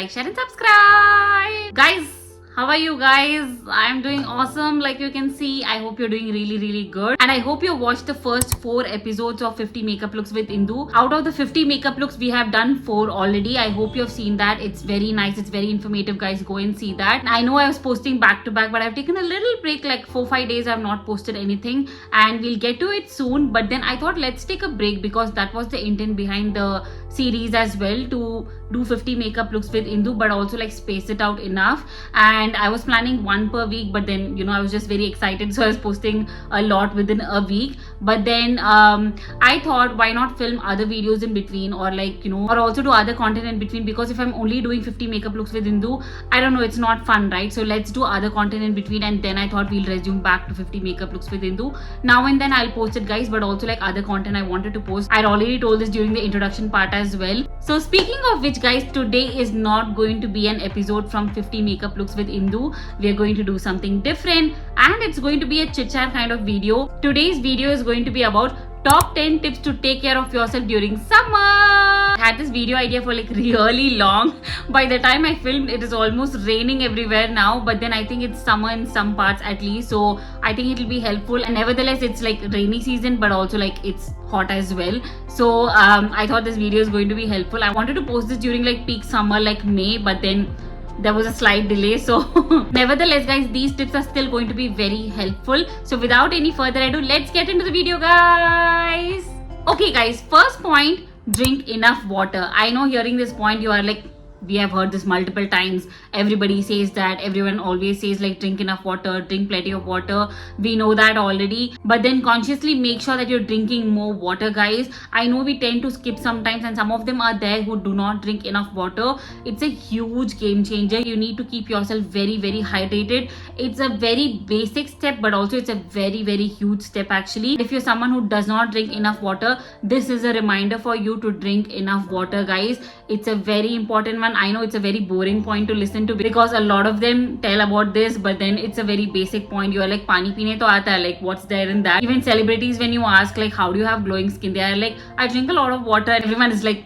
like, share and subscribe. Guys, how are you guys? I'm doing awesome. Like you can see, I hope you're doing really good. And I hope you watched the first 4 episodes of 50 makeup looks with Indu. Out of the 50 makeup looks, we have done 4 already. I hope you have seen that. It's very nice. It's very informative, guys. Go and see that. I know I was posting back to back, but I've taken a little break, like 4-5 days. I've not posted anything, and we'll get to it soon. But then I thought let's take a break because that was the intent behind the series as well, to do 50 makeup looks with Indu, but also like space it out enough. And I was planning 1 per week, but then I was just very excited, so I was posting a lot within a week. But then I thought, why not film other videos in between, or like or also do other content in between, because if I'm only doing 50 makeup looks with Indu, I don't know, it's not fun, right? So let's do other content in between, and then I thought we'll resume back to 50 makeup looks with Indu. Now and then I'll post it, guys, but also like other content I wanted to post. I'd already told this during the introduction part as well. So speaking of which, guys, today is not going to be an episode from 50 makeup looks with Indu. We are going to do something different, and it's going to be a chit chat kind of video. Today's video is going to be about top 10 tips to take care of yourself during summer. I had this video idea for like really long. By the time I filmed, it is almost raining everywhere now, but then I think it's summer in some parts at least, so I think it will be helpful. And nevertheless, it's like rainy season, but also like it's hot as well. So I thought this video is going to be helpful. I wanted to post this during like peak summer, like May, but then there was a slight delay, so nevertheless, guys, these tips are still going to be very helpful. So without any further ado, let's get into the video, guys. Okay, guys, first point, drink enough water. I know hearing this point you are like, we have heard this multiple times. Everybody says that. Everyone always says like, drink enough water, drink plenty of water. We know that already, but then consciously make sure that you're drinking more water, guys. I know we tend to skip sometimes, and some of them are there who do not drink enough water. It's a huge game changer. You need to keep yourself very hydrated. It's a very basic step, but also it's a very huge step actually. If you're someone who does not drink enough water, this is a reminder for you to drink enough water, guys. It's a very important one. I know it's a very boring point to listen to because a lot of them tell about this, but then it's a very basic point. You are like, pani peene to aata hai, like what's there in that? Even celebrities, when you ask like, how do you have glowing skin, they are like, I drink a lot of water, and everyone is like,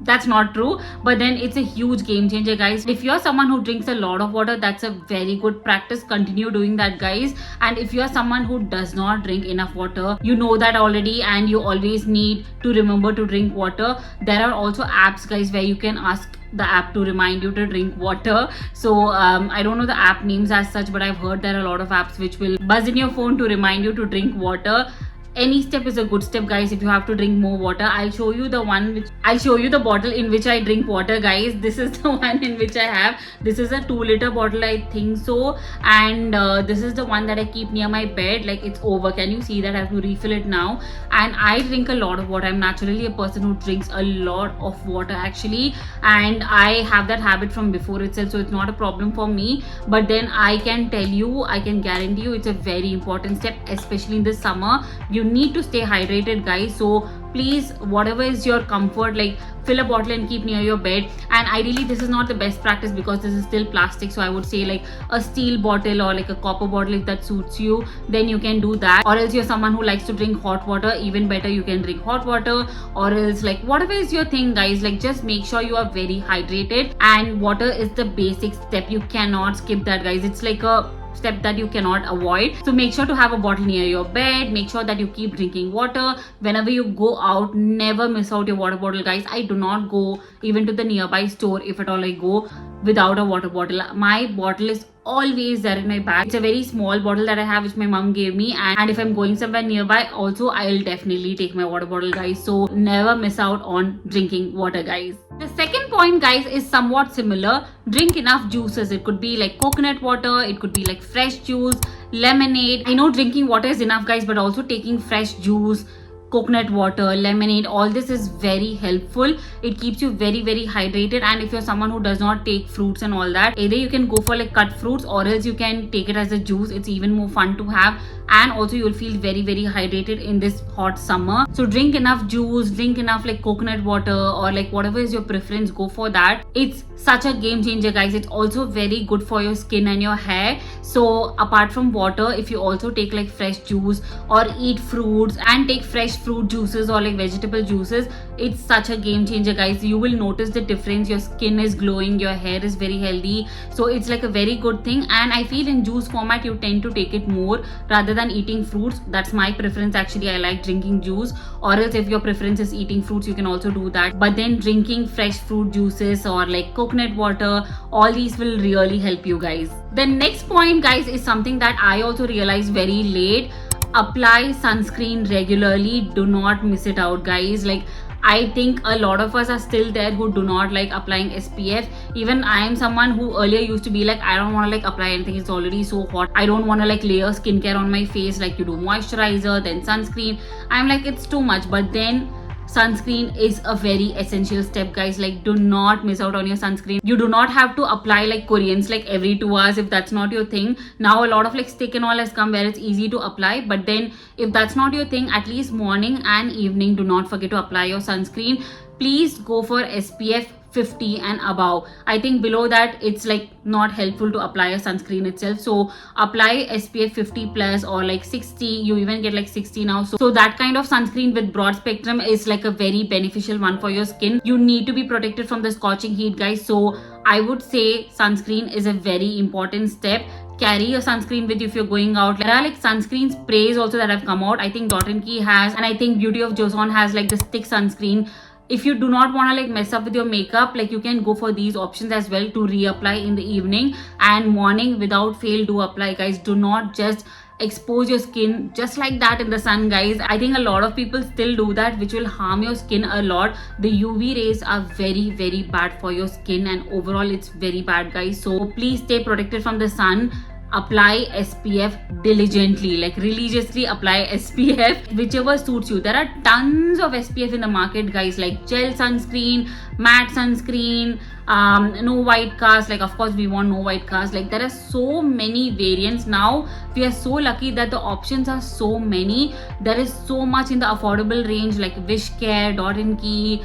that's not true. But then it's a huge game changer, guys. If you're someone who drinks a lot of water, that's a very good practice. Continue doing that, guys. And if you're someone who does not drink enough water, you know that already, and you always need to remember to drink water. There are also apps, guys, where you can ask the app to remind you to drink water. So I don't know the app names as such, but I've heard there are a lot of apps which will buzz in your phone to remind you to drink water. Any step is a good step, guys. If you have to drink more water, I'll show you the bottle in which I drink water, guys. This is the one in which I have. This is a 2-liter bottle, I think so, and this is the one that I keep near my bed. Like, it's over. Can you see that? I have to refill it now. And I drink a lot of water. I'm naturally a person who drinks a lot of water actually, and I have that habit from before itself, so it's not a problem for me. But then I can tell you, I can guarantee you, it's a very important step, especially in the summer. You need to stay hydrated, guys. So please, whatever is your comfort, like fill a bottle and keep near your bed. And ideally, this is not the best practice because this is still plastic, so I would say like a steel bottle or like a copper bottle, if that suits you, then you can do that. Or else you're someone who likes to drink hot water, even better, you can drink hot water. Or else like whatever is your thing, guys, like just make sure you are very hydrated, and water is the basic step. You cannot skip that, guys. It's like a step that you cannot avoid. So make sure to have a bottle near your bed. Make sure that you keep drinking water. Whenever you go out, never miss out your water bottle, guys. I do not go even to the nearby store, if at all I go, without a water bottle. My bottle is always there in my bag. It's a very small bottle that I have, which my mom gave me, and if I'm going somewhere nearby also, I'll definitely take my water bottle, guys. So never miss out on drinking water, guys. The second point, guys, is somewhat similar. Drink enough juices. It could be like coconut water, it could be like fresh juice, lemonade. I know drinking water is enough, guys, but also taking fresh juice, coconut water, lemonade, all this is very helpful. It keeps you very hydrated. And if you're someone who does not take fruits and all that, either you can go for like cut fruits, or else you can take it as a juice. It's even more fun to have. and also you'll feel very very hydrated in this hot summer. So drink enough juice, drink enough like coconut water or like whatever is your preference, go for that. It's such a game changer, guys. It's also very good for your skin and your hair. So apart from water, if you also take like fresh juice or eat fruits and take fresh fruit juices or like vegetable juices, it's such a game changer, guys. You will notice the difference. Your skin is glowing, your hair is very healthy, so it's like a very good thing. And I feel in juice format you tend to take it more rather than eating fruits. That's my preference actually. I like drinking juice, or else if your preference is eating fruits, you can also do that. But then drinking fresh fruit juices or like coconut water, all these will really help you, guys. The next point, guys, is something that I also realized very late. Apply sunscreen regularly. Do not miss it out, guys. Like, I think a lot of us are still there who do not like applying SPF. Even I am someone who earlier used to be like, I don't want to like apply anything, it's already so hot. I don't want to like layer skincare on my face. Like, you do moisturizer, then sunscreen. I'm like, it's too much. But then sunscreen is a very essential step, guys. Like, do not miss out on your sunscreen. You do not have to apply like Koreans like every 2 hours if that's not your thing. Now a lot of like stick and all has come where it's easy to apply, but then if that's not your thing, at least morning and evening, do not forget to apply your sunscreen. Please go for SPF 50 and above. I think below that it's like not helpful to apply a sunscreen itself. So apply SPF 50 plus or like 60. You even get like 60 now. So that kind of sunscreen with broad spectrum is like a very beneficial one for your skin. You need to be protected from the scorching heat, guys. So I would say sunscreen is a very important step. Carry your sunscreen with you if you're going out. There are like sunscreen sprays also that have come out. I think Dot & Key has, and I think Beauty of Joseon has like the stick sunscreen. If you do not want to like mess up with your makeup, like you can go for these options as well to reapply in the evening and morning. Without fail, do apply, guys. Do not just expose your skin just like that in the sun, guys. I think a lot of people still do that, which will harm your skin a lot. The UV rays are very very bad for your skin, and overall it's very bad, guys. So please stay protected from the sun. Apply SPF diligently, like religiously apply SPF, whichever suits you. There are tons of SPF in the market, guys, like gel sunscreen, matte sunscreen, no white cast. Like, of course we want no white cast. Like, there are so many variants now. We are so lucky that the options are so many. There is so much in the affordable range, like Wishcare, Dot & Key.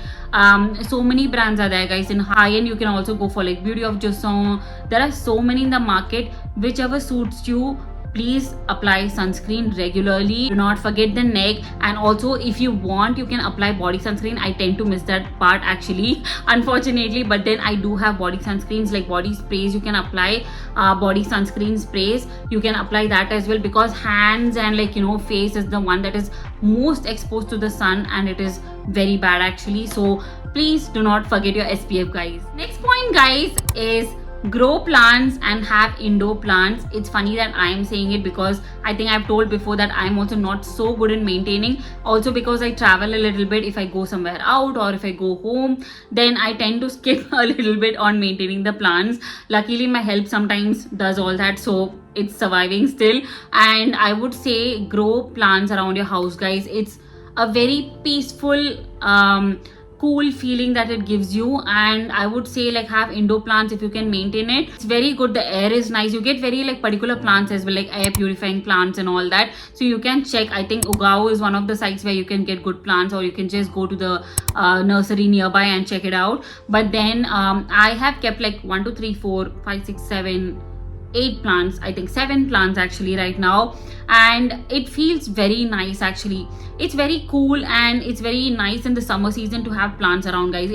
So many brands are there, guys. In high end you can also go for like Beauty of Joseon. There are so many in the market. Whichever suits you, please apply sunscreen regularly. Do not forget the neck. And also, if you want, you can apply body sunscreen. I tend to miss that part actually, unfortunately, but then I do have body sunscreens, like body sprays. You can apply body sunscreen sprays. You can apply that as well, because hands and like, you know, face is the one that is most exposed to the sun, and it is very bad actually. So please do not forget your SPF, guys. Next point, guys, is grow plants and have indoor plants. It's funny that I am saying it because I think I've told before that I'm also not so good in maintaining. Also because I travel a little bit. If I go somewhere out or if I go home, then I tend to skip a little bit on maintaining the plants. Luckily my help sometimes does all that, so it's surviving still. And I would say grow plants around your house, guys. It's a very peaceful cool feeling that it gives you. And I would say like have indoor plants if you can maintain it. It's very good. The air is nice. You get very like particular plants as well, like air purifying plants and all that. So you can check. I think Ugao is one of the sites where you can get good plants, or you can just go to the nursery nearby and check it out. But then I have kept like 1 2 3 4 5 6 7 8 plants, I think 7 plants actually right now, and it feels very nice actually. It's very cool and it's very nice in the summer season to have plants around, guys.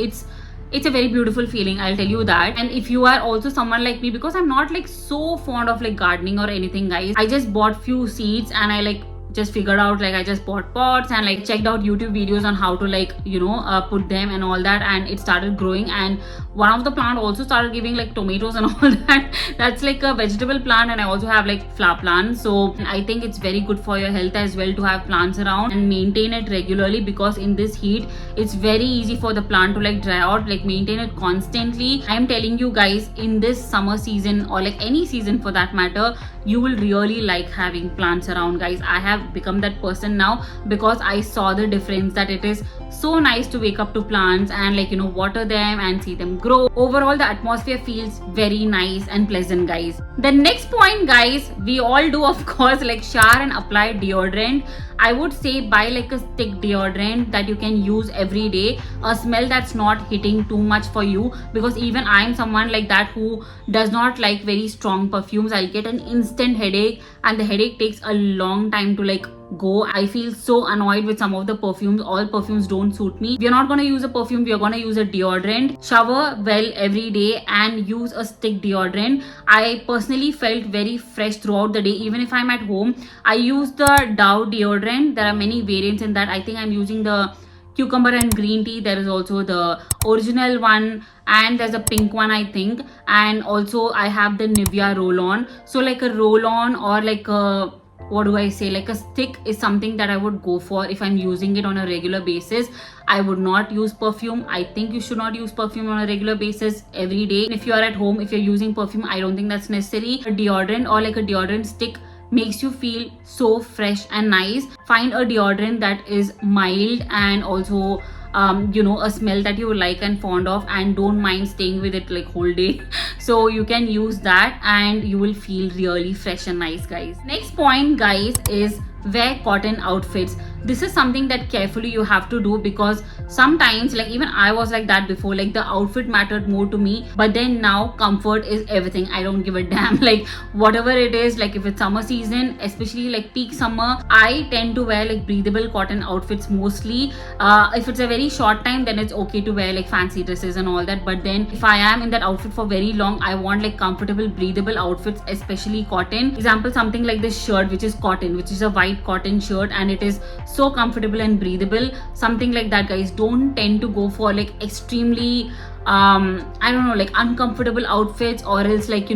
It's a very beautiful feeling, I'll tell you that. And if you are also someone like me, because I'm not like so fond of like gardening or anything, guys, I just bought few seeds and I like just figured out, like I just bought pots and like checked out YouTube videos on how to like, you know, put them and all that, and it started growing. And one of the plant also started giving like tomatoes and all that. That's like a vegetable plant, and I also have like flower plants. So I think it's very good for your health as well to have plants around and maintain it regularly, because in this heat it's very easy for the plant to like dry out. Like maintain it constantly. I'm telling you guys, in this summer season or like any season for that matter, you will really like having plants around, guys. I have become that person now because I saw the difference that it is so nice to wake up to plants and like water them and see them grow. Overall the atmosphere feels very nice and pleasant, guys. The next point, guys, we all do of course like shower and apply deodorant. I would say buy like a stick deodorant that you can use every day, a smell that's not hitting too much for you, because even I'm someone like that who does not like very strong perfumes. I'll get an instant headache and the headache takes a long time to like go. I feel so annoyed with some of the perfumes. All perfumes don't suit me. We are not gonna use a perfume, we are gonna use a deodorant. Shower well every day and use a stick deodorant. I personally felt very fresh throughout the day. Even if I'm at home, I use the Dove deodorant. There are many variants in that. I think I'm using the cucumber and green tea. There is also the original one and there's a pink one, I think, and also I have the Nivea roll-on. So like a roll-on or like a, what do I say, like a stick is something that I would go for if I'm using it on a regular basis. I would not use perfume. I think you should not use perfume on a regular basis every day. If you are at home, if you're using perfume, I don't think that's necessary. A deodorant or like a deodorant stick makes you feel so fresh and nice. Find a deodorant that is mild and also a smell that you like and fond of, and don't mind staying with it like whole day. So you can use that and you will feel really fresh and nice, guys. Next point, guys, is wear cotton outfits. This is something that carefully you have to do, because sometimes like even I was like that before, like the outfit mattered more to me, but then now comfort is everything. I don't give a damn like whatever it is. Like if it's summer season, especially like peak summer, I tend to wear like breathable cotton outfits mostly. If it's a very short time, then it's okay to wear like fancy dresses and all that, but then if I am in that outfit for very long, I want like comfortable breathable outfits, especially cotton. Example, something like this shirt, which is cotton, which is a white cotton shirt, and it is so comfortable and breathable. Something like that, guys. Don't tend to go for like extremely I don't know, like uncomfortable outfits, or else like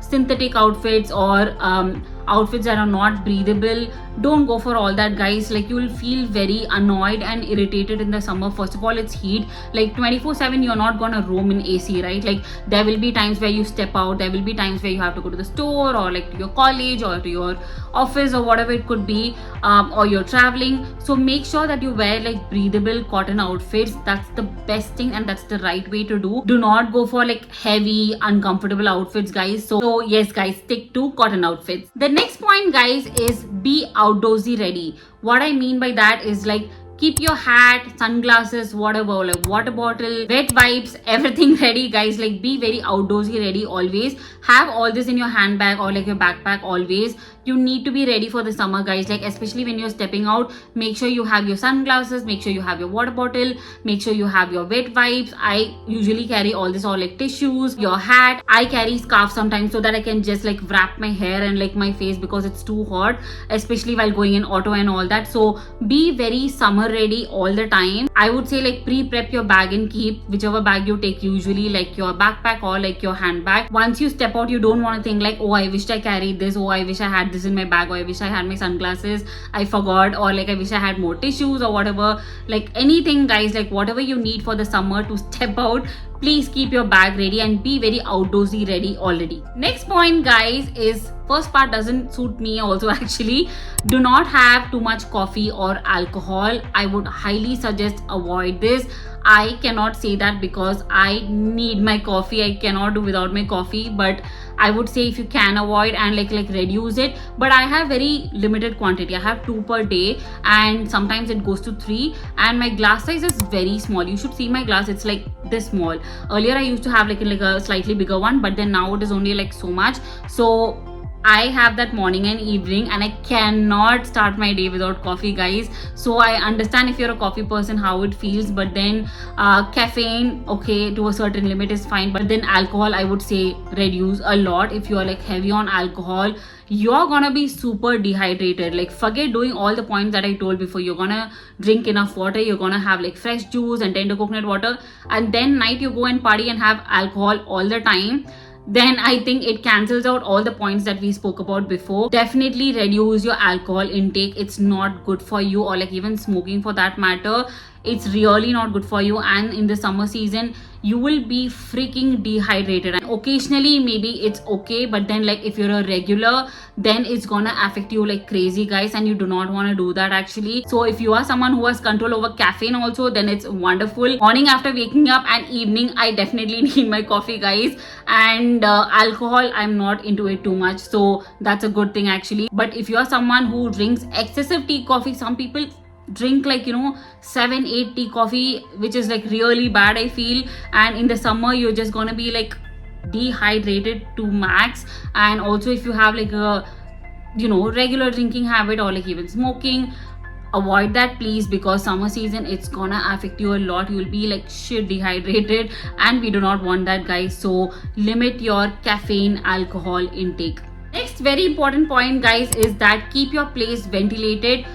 synthetic outfits, or outfits that are not breathable. Don't go for all that, guys. Like you will feel very annoyed and irritated in the summer. First of all, it's heat. Like 24/7 you're not gonna roam in AC, right? Like there will be times where you step out, there will be times where you have to go to the store or like to your college or to your office or whatever it could be, or you're traveling. So make sure that you wear like breathable cotton outfits. That's the best thing and that's the right way to do. Do not go for like heavy uncomfortable outfits, guys. So yes, guys, stick to cotton outfits. The next point, guys, is be outdoorsy ready. What I mean by that is like keep your hat, sunglasses, whatever, like water bottle, wet wipes, everything ready, guys. Like be very outdoorsy ready always. Have all this in your handbag or like your backpack always. You need to be ready for the summer, guys. Like especially when you're stepping out, make sure you have your sunglasses, make sure you have your water bottle, make sure you have your wet wipes. I usually carry all this, or like tissues, your hat. I carry scarf sometimes so that I can just like wrap my hair and like my face because it's too hot, especially while going in auto and all that. So be very summer ready all the time. I would say like pre-prep your bag and keep whichever bag you take, usually like your backpack or like your handbag. Once you step out, you don't want to think like, oh, I wished I carried this, oh, I wish I had this in my bag, or I wish I had my sunglasses, I forgot, or like I wish I had more tissues or whatever. Like anything, guys, like whatever you need for the summer to step out, please keep your bag ready and be very outdoorsy ready already. Next point, guys, is first part doesn't suit me also actually. Do not have too much coffee or alcohol. I would highly suggest avoid this. I cannot say that because I need my coffee. I cannot do without my coffee, but I would say if you can avoid and like reduce it. But I have very limited quantity. I have 2 per day and sometimes it goes to 3, and my glass size is very small. You should see my glass, it's like this small. Earlier I used to have like a slightly bigger one, but then now it is only like so much. So I have that morning and evening, and I cannot start my day without coffee, guys. So I understand if you're a coffee person how it feels, but then caffeine, okay, to a certain limit is fine, but then alcohol, I would say reduce a lot. If you're like heavy on alcohol, you're gonna be super dehydrated. Like forget doing all the points that I told before. You're gonna drink enough water, you're gonna have like fresh juice and tender coconut water, and then night you go and party and have alcohol all the time. Then I think it cancels out all the points that we spoke about before. Definitely reduce your alcohol intake. It's not good for you, or like even smoking for that matter. It's really not good for you. And in the summer season, you will be freaking dehydrated. And occasionally maybe it's okay, but then like if you're a regular, then it's gonna affect you like crazy, guys, and you do not want to do that actually. So if you are someone who has control over caffeine also, then it's wonderful. Morning after waking up and evening, I definitely need my coffee, guys. And alcohol, I'm not into it too much, so that's a good thing actually. But if you are someone who drinks excessive tea, coffee, some people drink like 7-8 tea coffee, which is like really bad, I feel. And in the summer you're just gonna be like dehydrated to max. And also if you have like a regular drinking habit or like even smoking, avoid that please, because summer season, it's gonna affect you a lot. You'll be like shit dehydrated, and we do not want that, guys. So limit your caffeine, alcohol intake. Next very important point, guys, is that keep your place ventilated.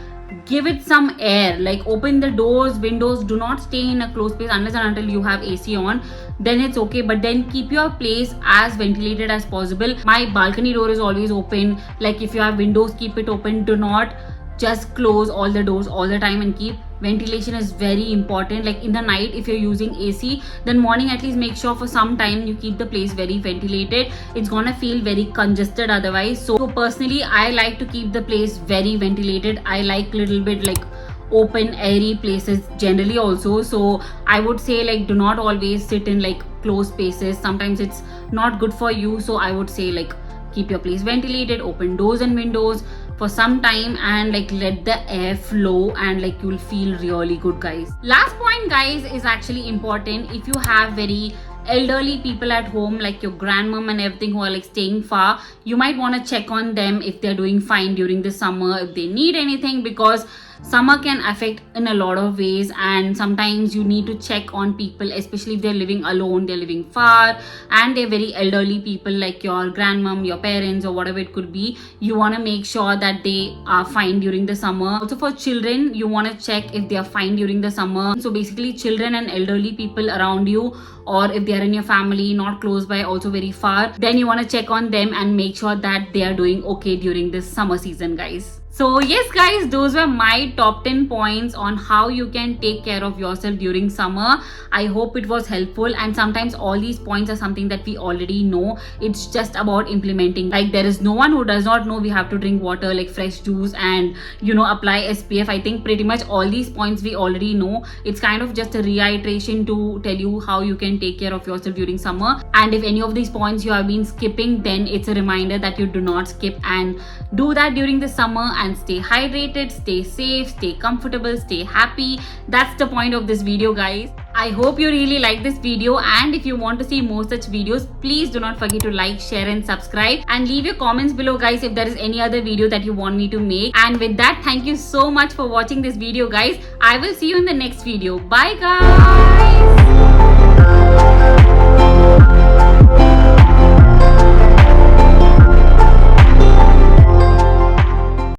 Give it some air, like open the doors, windows. Do not stay in a closed space unless and until you have AC on, then it's okay. But then keep your place as ventilated as possible. My balcony door is always open. Like if you have windows, keep it open. Do not just close all the doors all the time, and keep ventilation is very important. Like in the night, if you're using AC, then morning at least make sure for some time you keep the place very ventilated. It's gonna feel very congested otherwise. So personally, I like to keep the place very ventilated. I like little bit like open airy places generally also. So I would say like do not always sit in like closed spaces. Sometimes it's not good for you. So I would say like keep your place ventilated, open doors and windows for some time, and like let the air flow, and like you'll feel really good, guys. Last point, guys, is actually important. If you have very elderly people at home, like your grandmom and everything, who are like staying far, you might want to check on them if they're doing fine during the summer, if they need anything, because summer can affect in a lot of ways. And sometimes you need to check on people, especially if they're living alone, they're living far, and they're very elderly people like your grandmom, your parents, or whatever it could be. You want to make sure that they are fine during the summer. Also for children, you want to check if they are fine during the summer. So basically children and elderly people around you, or if they are in your family, not close by, also very far, then you want to check on them and make sure that they are doing okay during this summer season, guys. So yes, guys, those were my top 10 points on how you can take care of yourself during summer. I hope it was helpful, and sometimes all these points are something that we already know. It's just about implementing. Like there is no one who does not know we have to drink water, like fresh juice, and apply SPF. I think pretty much all these points we already know. It's kind of just a reiteration to tell you how you can take care of yourself during summer. And if any of these points you have been skipping, then it's a reminder that you do not skip and do that during the summer. And stay hydrated, stay safe, stay comfortable, stay happy. That's the point of this video, guys. I hope you really like this video, and if you want to see more such videos, please do not forget to like, share and subscribe, and leave your comments below, guys, if there is any other video that you want me to make. And with that, thank you so much for watching this video, guys. I will see you in the next video. Bye, guys.